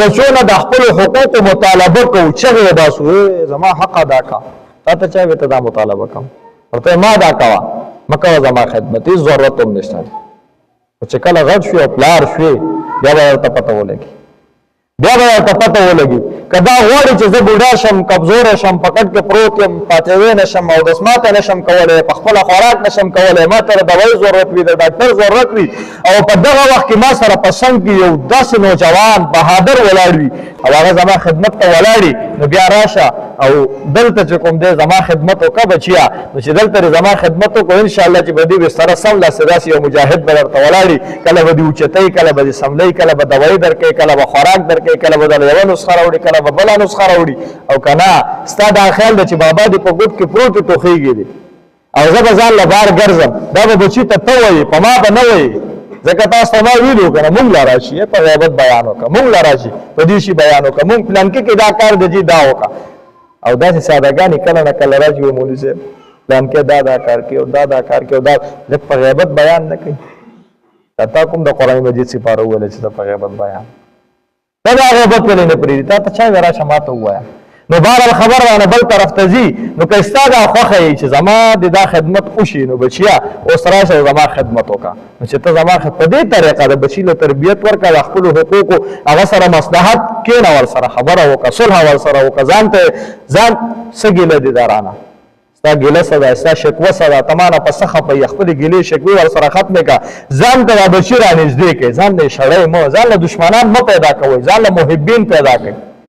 کچونه د خپل حقوق مطالبه کو چې باسو زما حق ادا کا تا ته چا وته دا مطالبه کوم ورته ما ادا کا مکه زما خدمت ضرورت هم نشته چې کله غږ شو پلار شو بیا به ته پته ولګي بیا به ته پته ولګي کدا غوړي چې زه بوډا شم کمزور شم پکټ کې پروت یم پاتې نشم او د سماعت نشم کولای په خپل خوراک نشم کولای ما ته دوايي ضرورت وي د ډاکټر ضرورت وي او په دغه وخت کې ما سره پسند کې یو داسې نوجوان بهادر ولاړ وي او هغه زما خدمت ته ولاړي نو بیا راشه او دلته چې کوم دی زما خدمت وکړه بچیا نو چې دلته زما خدمت وکړو ان شاء الله چې به دې بستر سم لا سداسي یو مجاهد به درته ولاړي کله به دې اوچتای کله به دې سملای کله به دوايي درکې کله به خوراک درکې کله به د یو نسخه راوړي کله به بل نسخه راوړي او کنه ستا دا خیال دی چې بابا دې په ګوت کې پروت ټوخیږي دي او زه به ځان له بار ګرځم دا به بچي ته ته وایي په ما به نه وایي ځکه تاسو ته ما ویلو کنه مونږ لا راشي په غیبت بیان وکړه مونږ لا راشي په دې شي بیان وکړه مونږ پلان کې دا کار دی دا وکړه او داسې سادهګانې کله نه کله راځي مولوي صاحب پلان کې دا کار کې او دا کار کې او دا په غیبت بیان نه کوي تا کوم د قرآن مجید سپاره ویل چې په غیبت بیان دا غیبت ولې نه پریږدي تا ته چا راشه ماته ووایه نو بهرحال خبر رانه بل طرف ته ځي نو که ستا دا خوښه یي چې زما د دا خدمت وشي نو بچیا اوس راشه زما خدمت وکړه نو چې ته زما په دې طریقه د بچي له تربیت ورکړه د خپلو حقوقو هغه سره مصلحت کښېنه ورسره خبره وکړه صلح ورسره وکړه ځان څه ګیله دي درانه ستا ګیله څه ده ستا شکوه څه ده ته مانه په څه خفه یې خپلې ګیلې شکوې ورسره ختمې کړه ځان ته دا بچي رانږدې کړئ ځان له یې شړئ مه ځان له دشمنان مه پیدا کوئ ځان له محبین پیدا کړئ